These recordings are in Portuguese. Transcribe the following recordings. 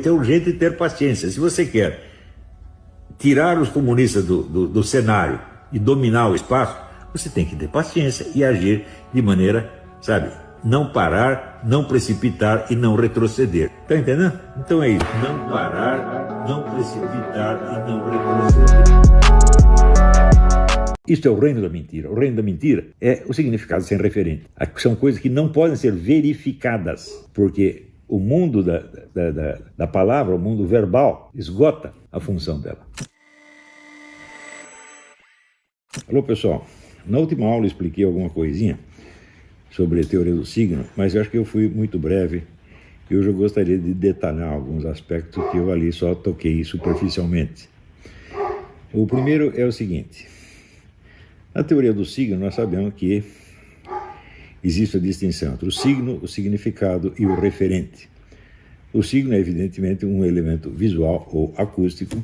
É urgente ter paciência. Se você quer tirar os comunistas do cenário e dominar o espaço, você tem que ter paciência e agir de maneira, sabe, não parar, não precipitar e não retroceder. Tá entendendo? Então é isso. Não parar, não precipitar e não retroceder. Isto é o reino da mentira. O reino da mentira é o significado sem referente. São coisas que não podem ser verificadas, porque o mundo da palavra, o mundo verbal, esgota a função dela. Alô, pessoal. Na última aula eu expliquei alguma coisinha sobre a teoria do signo, mas eu acho que eu fui muito breve e hoje eu gostaria de detalhar alguns aspectos que eu ali só toquei superficialmente. O primeiro é o seguinte: na teoria do signo nós sabemos que existe a distinção entre o signo, o significado e o referente. O signo é evidentemente um elemento visual ou acústico,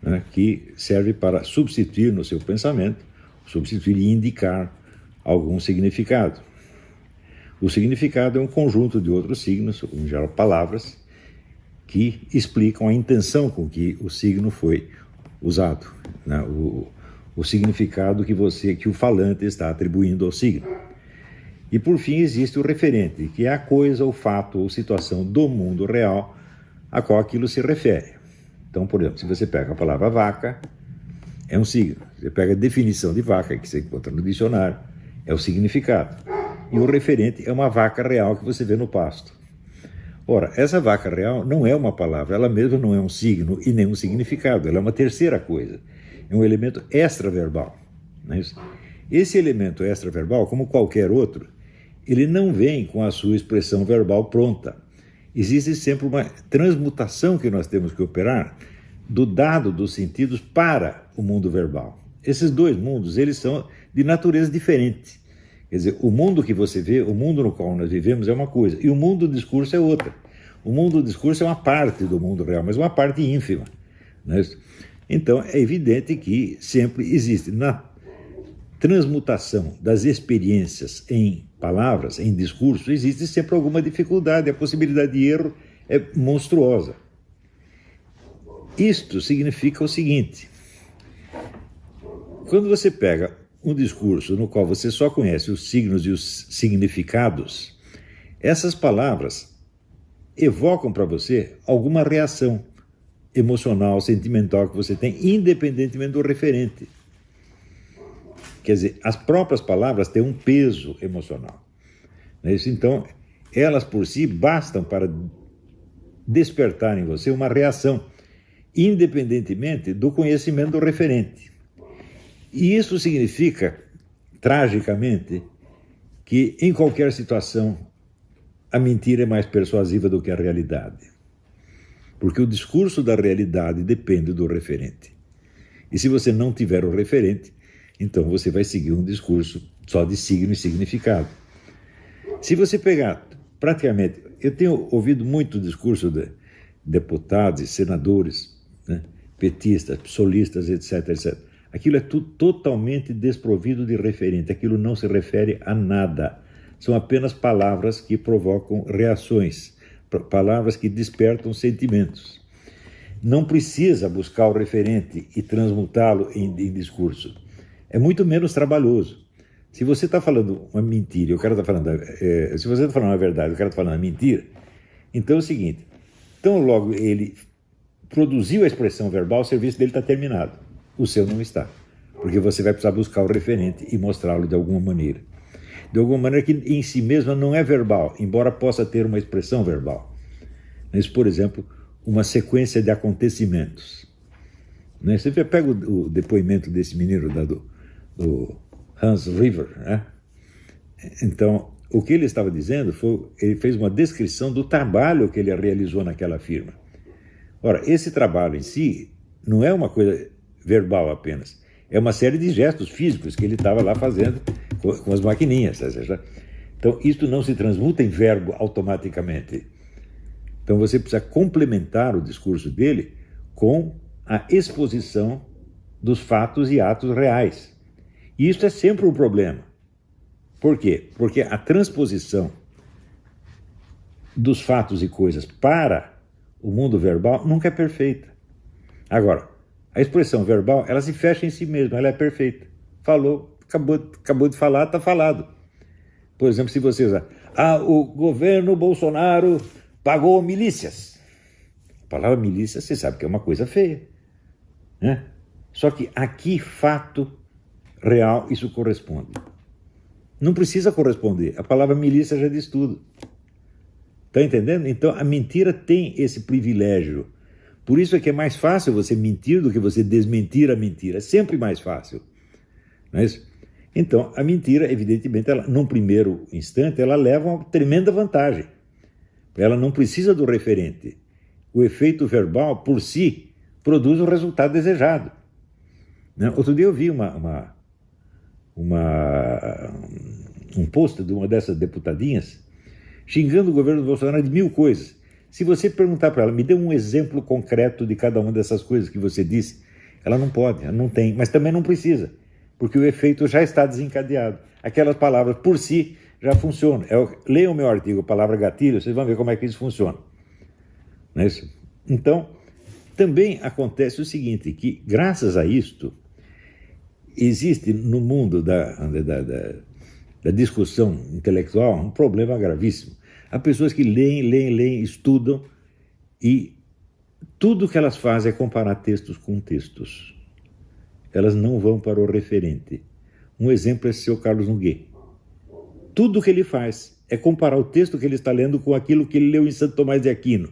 né, que serve para substituir no seu pensamento, substituir e indicar algum significado. O significado é um conjunto de outros signos, em geral palavras, que explicam a intenção com que o signo foi usado, né, o significado que o falante está atribuindo ao signo. E por fim existe o referente, que é a coisa, o fato ou situação do mundo real a qual aquilo se refere. Então, por exemplo, se você pega a palavra vaca, é um signo. Você pega a definição de vaca, que você encontra no dicionário, é o significado. E o referente é uma vaca real que você vê no pasto. Ora, essa vaca real não é uma palavra, ela mesma não é um signo e nem um significado, ela é uma terceira coisa. É um elemento extraverbal. Não é isso? Esse elemento extraverbal, como qualquer outro, ele não vem com a sua expressão verbal pronta. Existe sempre uma transmutação que nós temos que operar do dado dos sentidos para o mundo verbal. Esses dois mundos, eles são de natureza diferente. Quer dizer, o mundo que você vê, o mundo no qual nós vivemos é uma coisa, e o mundo do discurso é outra. O mundo do discurso é uma parte do mundo real, mas uma parte ínfima. Não é isso? Então, é evidente que sempre existe na transmutação das experiências em palavras, em discurso, existe sempre alguma dificuldade, a possibilidade de erro é monstruosa. Isto significa o seguinte: quando você pega um discurso no qual você só conhece os signos e os significados, essas palavras evocam para você alguma reação emocional, sentimental que você tem, independentemente do referente. Quer dizer, as próprias palavras têm um peso emocional. Não é isso? Então, elas por si bastam para despertar em você uma reação, independentemente do conhecimento do referente. E isso significa, tragicamente, que em qualquer situação a mentira é mais persuasiva do que a realidade. Porque o discurso da realidade depende do referente. E se você não tiver o referente, então você vai seguir um discurso só de signo e significado. Se você pegar, praticamente, eu tenho ouvido muito discurso de deputados e senadores, né, petistas, psolistas, etc, etc. Aquilo é tudo totalmente desprovido de referente, aquilo não se refere a nada. São apenas palavras que provocam reações, palavras que despertam sentimentos. Não precisa buscar o referente e transmutá-lo em discurso. É muito menos trabalhoso. Se você está falando uma mentira e o cara está falando... se você está falando uma verdade e o cara está falando uma mentira, então é o seguinte: tão logo ele produziu a expressão verbal, o serviço dele está terminado. O seu não está. Porque você vai precisar buscar o referente e mostrá-lo de alguma maneira. De alguma maneira que em si mesma não é verbal, embora possa ter uma expressão verbal. Mas, por exemplo, uma sequência de acontecimentos. Você pega o depoimento desse menino do Hans River, né? Então, o que ele estava dizendo foi, ele fez uma descrição do trabalho que ele realizou naquela firma. Ora, esse trabalho em si não é uma coisa verbal apenas, é uma série de gestos físicos que ele estava lá fazendo com as maquininhas. Então, isto não se transmuta em verbo automaticamente. Então, você precisa complementar o discurso dele com a exposição dos fatos e atos reais. E isso é sempre um problema. Por quê? Porque a transposição dos fatos e coisas para o mundo verbal nunca é perfeita. Agora, a expressão verbal, ela se fecha em si mesma, ela é perfeita. Falou, acabou de falar, está falado. Por exemplo, se você usar, o governo Bolsonaro pagou milícias. A palavra milícia, você sabe que é uma coisa feia, né? Só que aqui, fato real, isso corresponde. Não precisa corresponder, a palavra milícia já diz tudo. Está entendendo? Então, a mentira tem esse privilégio. Por isso é que é mais fácil você mentir do que você desmentir a mentira. É sempre mais fácil. Não é isso? Então, a mentira, evidentemente, ela, num primeiro instante, ela leva uma tremenda vantagem. Ela não precisa do referente. O efeito verbal, por si, produz o resultado desejado. Né? Outro dia eu vi um post de uma dessas deputadinhas xingando o governo do Bolsonaro de 1000 coisas. Se você perguntar para ela, me dê um exemplo concreto de cada uma dessas coisas que você disse, ela não pode, ela não tem, mas também não precisa, porque o efeito já está desencadeado. Aquelas palavras por si já funcionam. Leiam o meu artigo, Palavra Gatilho, vocês vão ver como é que isso funciona. Não é isso? Então, também acontece o seguinte, que graças a isto, existe no mundo da discussão intelectual um problema gravíssimo. Há pessoas que leem, estudam e tudo que elas fazem é comparar textos com textos. Elas não vão para o referente. Um exemplo é o seu Carlos Noguet. Tudo que ele faz é comparar o texto que ele está lendo com aquilo que ele leu em Santo Tomás de Aquino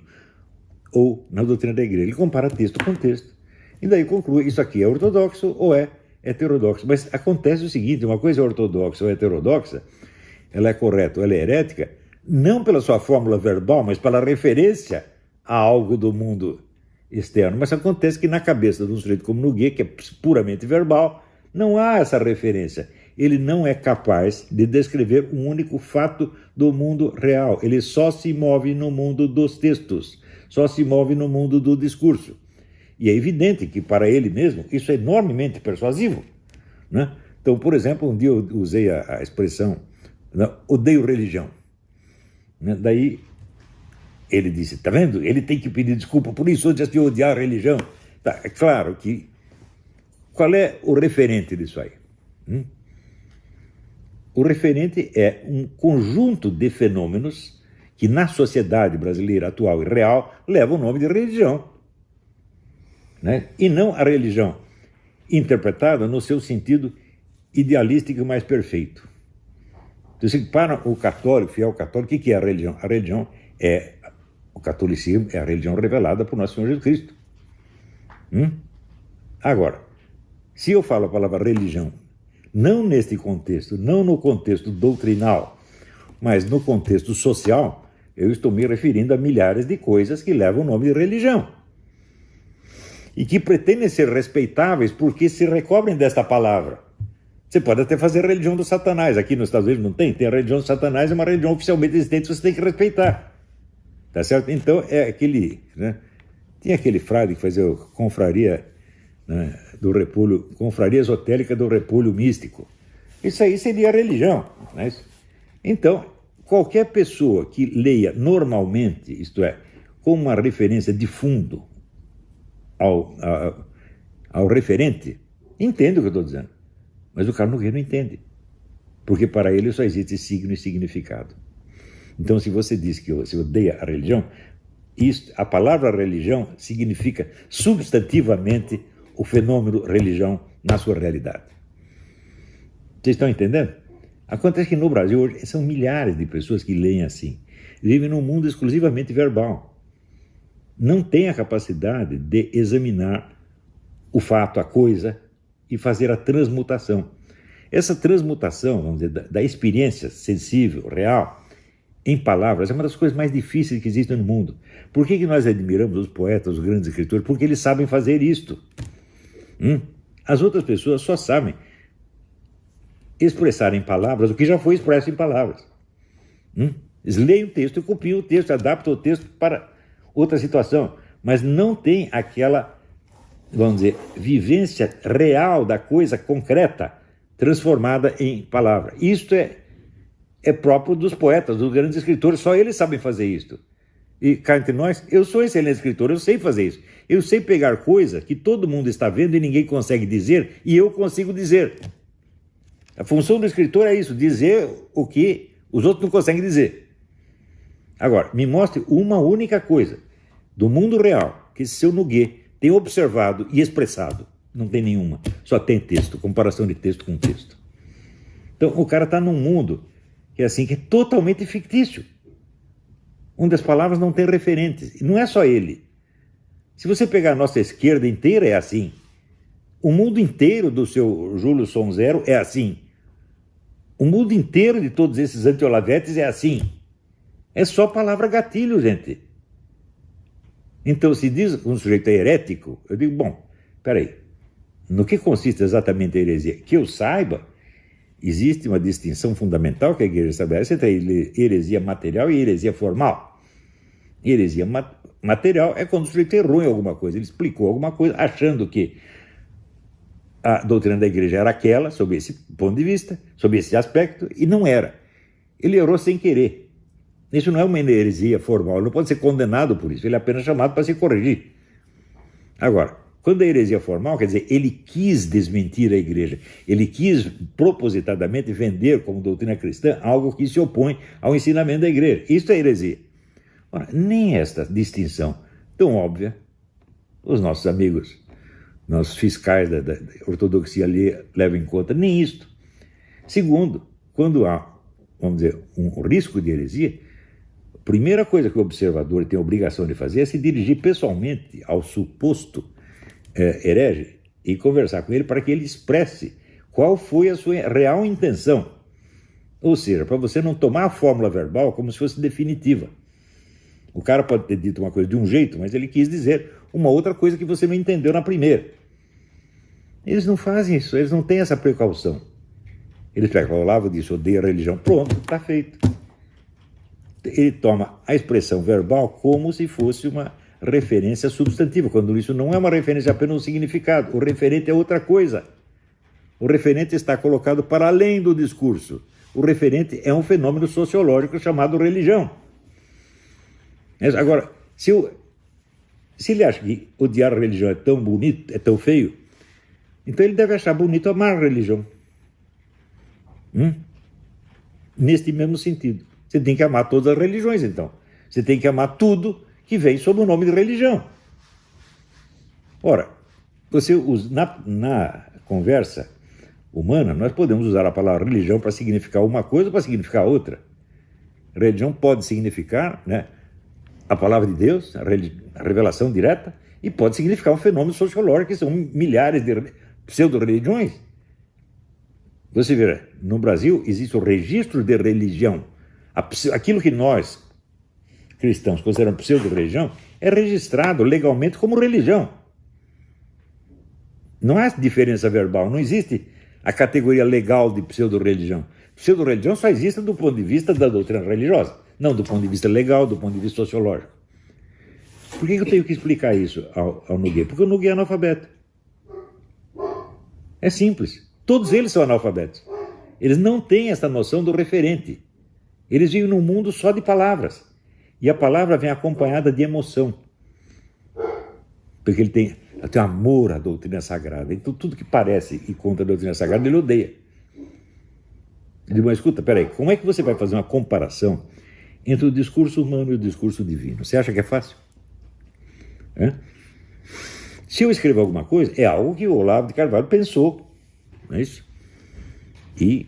ou na doutrina da igreja. Ele compara texto com texto. E daí conclui, isso aqui é ortodoxo ou é heterodoxo. Mas acontece o seguinte, uma coisa é ortodoxa ou heterodoxa, ela é correta ou ela é herética, não pela sua fórmula verbal, mas pela referência a algo do mundo externo. Mas acontece que na cabeça de um sujeito como Noguet, que é puramente verbal, não há essa referência. Ele não é capaz de descrever um único fato do mundo real. Ele só se move no mundo dos textos, só se move no mundo do discurso. E é evidente que para ele mesmo isso é enormemente persuasivo, né? Então, por exemplo, um dia eu usei a expressão odeio religião. Daí ele disse, tá vendo? Ele tem que pedir desculpa por isso antes de odiar a religião. Tá, é claro que... Qual é o referente disso aí? O referente é um conjunto de fenômenos que na sociedade brasileira atual e real levam o nome de religião, né? E não a religião interpretada no seu sentido idealístico mais perfeito. Então, para o católico, fiel católico, o que é a religião? A religião é, o catolicismo é a religião revelada por nosso Senhor Jesus Cristo. Agora, se eu falo a palavra religião, não neste contexto, não no contexto doutrinal, mas no contexto social, eu estou me referindo a milhares de coisas que levam o nome de religião. E que pretendem ser respeitáveis porque se recobrem desta palavra. Você pode até fazer a religião do Satanás. Aqui nos Estados Unidos não tem. Tem a religião do Satanás, é uma religião oficialmente existente, você tem que respeitar. Tá certo? Então, é aquele... né? Tinha aquele frade que fazia confraria, né, do repolho, confraria esotérica do repolho místico. Isso aí seria a religião. Né? Então, qualquer pessoa que leia normalmente, isto é, com uma referência de fundo ao referente, entende o que eu estou dizendo. Mas o Carlos Nogueira não entende, porque para ele só existe signo e significado. Então, se você diz que você odeia a religião, a palavra religião significa substantivamente o fenômeno religião na sua realidade. Vocês estão entendendo? Acontece que no Brasil hoje são milhares de pessoas que leem assim, vivem num mundo exclusivamente verbal. Não têm a capacidade de examinar o fato, a coisa, e fazer a transmutação. Essa transmutação, vamos dizer, da experiência sensível, real, em palavras, é uma das coisas mais difíceis que existem no mundo. Por que nós admiramos os poetas, os grandes escritores? Porque eles sabem fazer isto. As outras pessoas só sabem expressar em palavras o que já foi expresso em palavras. Eles leem o texto, copiam o texto, adaptam o texto para outra situação, mas não tem aquela, vamos dizer, vivência real da coisa concreta transformada em palavra. Isto é próprio dos poetas, dos grandes escritores, só eles sabem fazer isto. E cá entre nós, eu sou excelente escritor, eu sei fazer isso. Eu sei pegar coisa que todo mundo está vendo e ninguém consegue dizer, e eu consigo dizer. A função do escritor é isso, dizer o que os outros não conseguem dizer. Agora, me mostre uma única coisa do mundo real que esse seu Noguet tem observado e expressado. Não tem nenhuma, só tem texto, comparação de texto com texto. Então, o cara está num mundo que é assim, que é totalmente fictício, onde as palavras não têm referentes. E não é só ele. Se você pegar a nossa esquerda inteira, é assim. O mundo inteiro do seu Júlio Sonzero é assim. O mundo inteiro de todos esses anti-Olavetes é assim. É só palavra gatilho, gente. Então, se diz um sujeito é herético, eu digo, bom, peraí, no que consiste exatamente a heresia? Que eu saiba, existe uma distinção fundamental que a igreja estabelece entre a heresia material e a heresia formal. Heresia material é quando o sujeito errou em alguma coisa, ele explicou alguma coisa achando que a doutrina da igreja era aquela, sob esse ponto de vista, sob esse aspecto, e não era. Ele errou sem querer. Isso não é uma heresia formal, ele não pode ser condenado por isso, ele é apenas chamado para se corrigir. Agora, quando é heresia formal, quer dizer, ele quis desmentir a igreja, ele quis propositadamente vender como doutrina cristã algo que se opõe ao ensinamento da igreja. Isso é heresia. Ora, nem esta distinção tão óbvia, os nossos amigos, nossos fiscais da ortodoxia ali levam em conta, nem isto. Segundo, quando há, vamos dizer, um risco de heresia, a primeira coisa que o observador tem a obrigação de fazer é se dirigir pessoalmente ao suposto herege e conversar com ele para que ele expresse qual foi a sua real intenção. Ou seja, para você não tomar a fórmula verbal como se fosse definitiva. O cara pode ter dito uma coisa de um jeito, mas ele quis dizer uma outra coisa que você não entendeu na primeira. Eles não fazem isso, eles não têm essa precaução. Eles pegam, o Olavo disse, odeia a religião, pronto, está feito. Ele toma a expressão verbal como se fosse uma referência substantiva, quando isso não é uma referência, apenas um significado. O referente é outra coisa. O referente está colocado para além do discurso. O referente é um fenômeno sociológico chamado religião. Agora, se ele acha que odiar a religião é tão bonito, é tão feio, então ele deve achar bonito amar a religião. Neste mesmo sentido. Você tem que amar todas as religiões, então. Você tem que amar tudo que vem sob o nome de religião. Ora, você usa, na conversa humana, nós podemos usar a palavra religião para significar uma coisa ou para significar outra. Religião pode significar, né, a palavra de Deus, a revelação direta, e pode significar um fenômeno sociológico, que são milhares de pseudo-religiões. Você vê, no Brasil existe o registro de religião. Aquilo que nós, cristãos, consideramos pseudo-religião, é registrado legalmente como religião. Não há diferença verbal, não existe a categoria legal de pseudo-religião. Pseudo-religião só existe do ponto de vista da doutrina religiosa, não do ponto de vista legal, do ponto de vista sociológico. Por que eu tenho que explicar isso ao Noguet? Porque o Noguet é analfabeto. É simples. Todos eles são analfabetos. Eles não têm essa noção do referente. Eles vivem num mundo só de palavras. E a palavra vem acompanhada de emoção. Porque ele tem amor à doutrina sagrada. Então tudo que parece e contra a doutrina sagrada, ele odeia. Ele diz, mas escuta, peraí, como é que você vai fazer uma comparação entre o discurso humano e o discurso divino? Você acha que é fácil? Se eu escrever alguma coisa, é algo que o Olavo de Carvalho pensou. Não é isso? E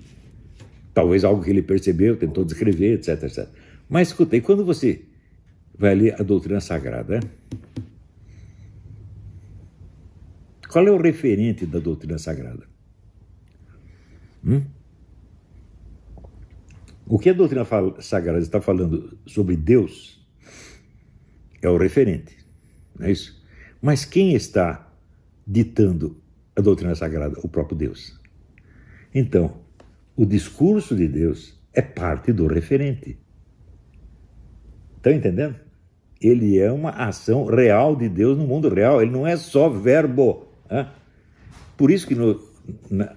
talvez algo que ele percebeu, tentou descrever, etc, etc. Mas escuta, e quando você vai ler a doutrina sagrada, qual é o referente da doutrina sagrada? O que a doutrina sagrada está falando sobre Deus é o referente, não é isso? Mas quem está ditando a doutrina sagrada? O próprio Deus. Então, o discurso de Deus é parte do referente. Estão entendendo? Ele é uma ação real de Deus no mundo real, ele não é só verbo. Por isso que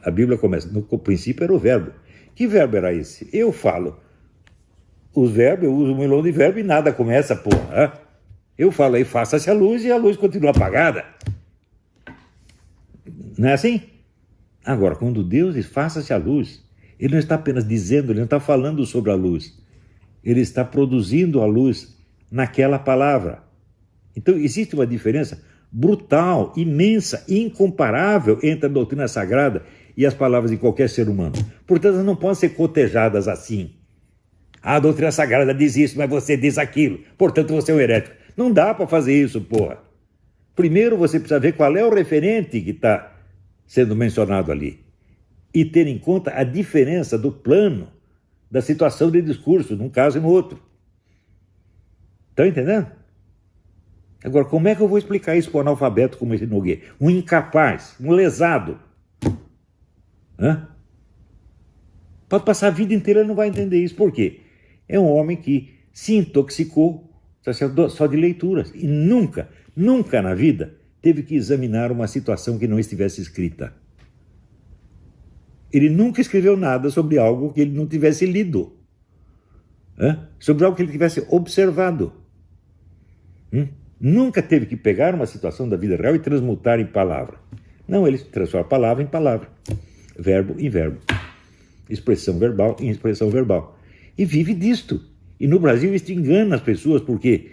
a Bíblia começa, no princípio era o verbo. Que verbo era esse? Eu falo. os verbos, eu uso um milhão de verbos e nada começa, porra. Eu falo aí, faça-se a luz e a luz continua apagada. Não é assim? Agora, quando Deus diz faça-se a luz, Ele não está apenas dizendo, Ele não está falando sobre a luz. Ele está produzindo a luz naquela palavra. Então, existe uma diferença brutal, imensa, incomparável entre a doutrina sagrada e as palavras de qualquer ser humano. Portanto, elas não podem ser cotejadas assim. A doutrina sagrada diz isso, mas você diz aquilo. Portanto, você é um herético. Não dá para fazer isso, porra. Primeiro, você precisa ver qual é o referente que está sendo mencionado ali. E ter em conta a diferença do plano, da situação de discurso, num caso e no outro. Estão entendendo? Agora, como é que eu vou explicar isso para um analfabeto como esse Nogueira? Um incapaz, um lesado. Pode passar a vida inteira e não vai entender isso. Por quê? É um homem que se intoxicou só de leituras e nunca na vida teve que examinar uma situação que não estivesse escrita. Ele nunca escreveu nada sobre algo que ele não tivesse lido. Sobre algo que ele tivesse observado. Nunca teve que pegar uma situação da vida real e transmutar em palavra. Não, ele transforma palavra em palavra. Verbo em verbo. Expressão verbal em expressão verbal. E vive disto. E no Brasil isso engana as pessoas, porque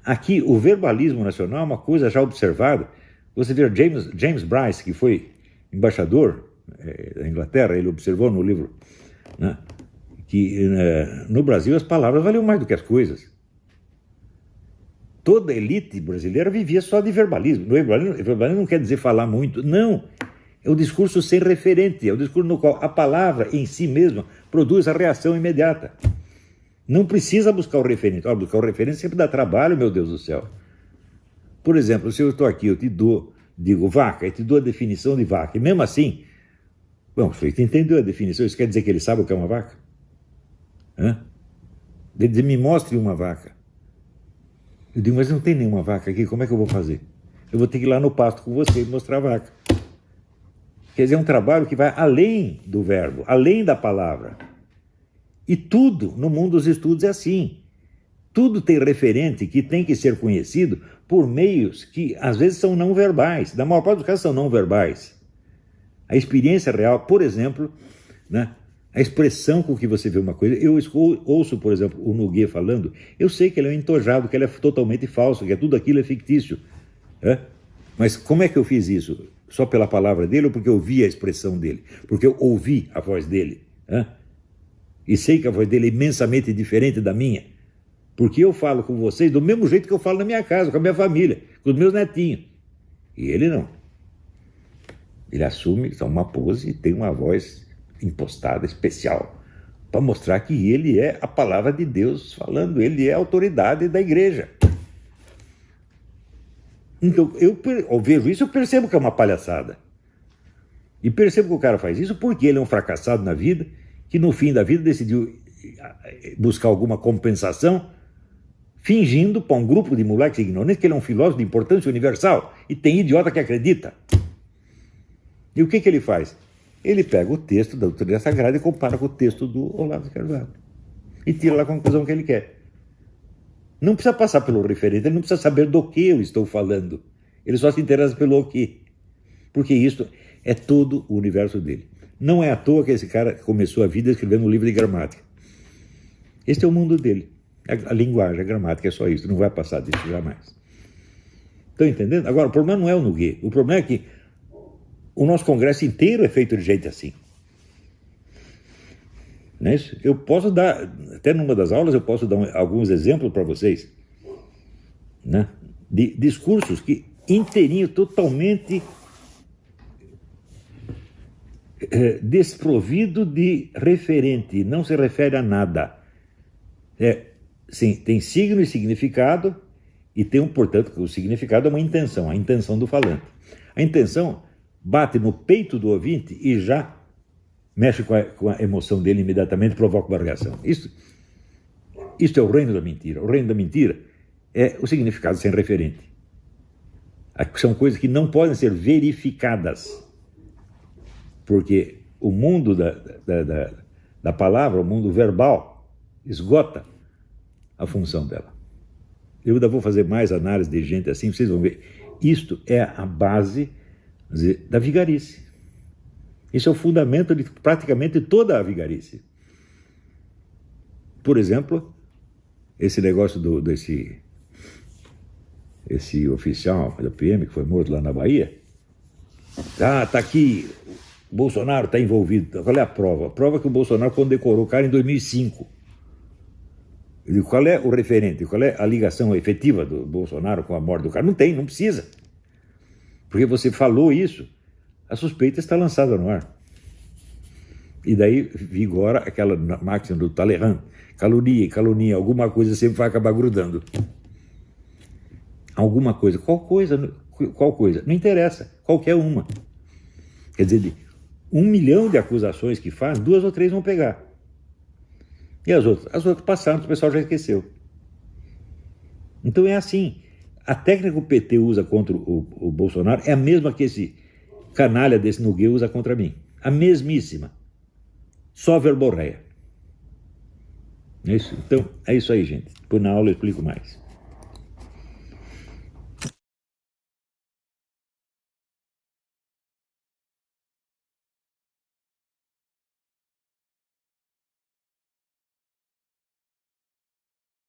aqui o verbalismo nacional é uma coisa já observada. Você vê James Bryce, que foi embaixador da Inglaterra, ele observou no livro, né, que no Brasil as palavras valiam mais do que as coisas. Toda a elite brasileira vivia só de verbalismo. Verbalismo não quer dizer falar muito, não. É o discurso sem referente, é o discurso no qual a palavra em si mesma produz a reação imediata. Não precisa buscar o referente. Buscar o referente sempre dá trabalho, meu Deus do céu. Por exemplo, se eu estou aqui, eu te digo vaca, e te dou a definição de vaca. E mesmo assim, bom, você entendeu a definição, isso quer dizer que ele sabe o que é uma vaca? Ele diz, me mostre uma vaca. Eu digo, mas não tem nenhuma vaca aqui, como é que eu vou fazer? Eu vou ter que ir lá no pasto com você e mostrar a vaca. Quer dizer, é um trabalho que vai além do verbo, além da palavra. E tudo no mundo dos estudos é assim. Tudo tem referente que tem que ser conhecido por meios que às vezes são não verbais. Na maior parte dos casos são não verbais. A experiência real, por exemplo, né, a expressão com que você vê uma coisa. Eu ouço, por exemplo, o Nogueira falando, eu sei que ele é um entojado, que ele é totalmente falso, que tudo aquilo é fictício. Mas como é que eu fiz isso? Só pela palavra dele ou porque eu vi a expressão dele? Porque eu ouvi a voz dele? E sei que a voz dele é imensamente diferente da minha, porque eu falo com vocês do mesmo jeito que eu falo na minha casa, com a minha família, com os meus netinhos. E ele não. Ele assume uma pose e tem uma voz impostada, especial, para mostrar que ele é a palavra de Deus falando, ele é a autoridade da igreja. Então, eu vejo isso, eu percebo que é uma palhaçada. E percebo que o cara faz isso porque ele é um fracassado na vida, que no fim da vida decidiu buscar alguma compensação, fingindo para um grupo de moleques ignorantes que ele é um filósofo de importância universal, e tem idiota que acredita. E o que ele faz? Ele pega o texto da doutrina sagrada e compara com o texto do Olavo de Carvalho. E tira lá a conclusão que ele quer. Não precisa passar pelo referente, ele não precisa saber do que eu estou falando. Ele só se interessa pelo que. Porque isso é todo o universo dele. Não é à toa que esse cara começou a vida escrevendo um livro de gramática. Este é o mundo dele. A linguagem, a gramática é só isso, não vai passar disso jamais. Estão entendendo? Agora, o problema não é o Nogueira. O problema é que o nosso congresso inteiro é feito de gente assim. Não é isso? Eu posso dar, até numa das aulas, eu posso dar alguns exemplos para vocês, né, de discursos que inteirinho, totalmente desprovido de referente, não se refere a nada. Sim, tem signo e significado, e tem, portanto, o significado é uma intenção, a intenção do falante. A intenção bate no peito do ouvinte e já mexe com a emoção dele imediatamente, provoca uma reação. Isso é o reino da mentira. O reino da mentira é o significado sem referente. São coisas que não podem ser verificadas, porque o mundo da palavra, o mundo verbal, esgota a função dela. Eu ainda vou fazer mais análise de gente assim, vocês vão ver. Isto é a base, vamos dizer, da vigarice. Isso é o fundamento de praticamente toda a vigarice. Por exemplo, esse negócio esse oficial da PM que foi morto lá na Bahia. Ah, tá aqui, o Bolsonaro está envolvido. Qual é a prova? A prova é que o Bolsonaro condecorou o cara em 2005. E qual é o referente? Qual é a ligação efetiva do Bolsonaro com a morte do cara? Não tem, não precisa. Porque você falou isso, a suspeita está lançada no ar. E daí vigora aquela máxima do Talleyrand. Calunia, alguma coisa sempre vai acabar grudando. Alguma coisa. Qual coisa? Não interessa, qualquer uma. Quer dizer, de 1 milhão de acusações que faz, 2 ou 3 vão pegar. E as outras? As outras passaram, o pessoal já esqueceu. Então é assim. A técnica que o PT usa contra o Bolsonaro é a mesma que esse canalha desse Nogueira usa contra mim. A mesmíssima. Só verborreia. É isso? Então, é isso aí, gente. Depois na aula eu explico mais.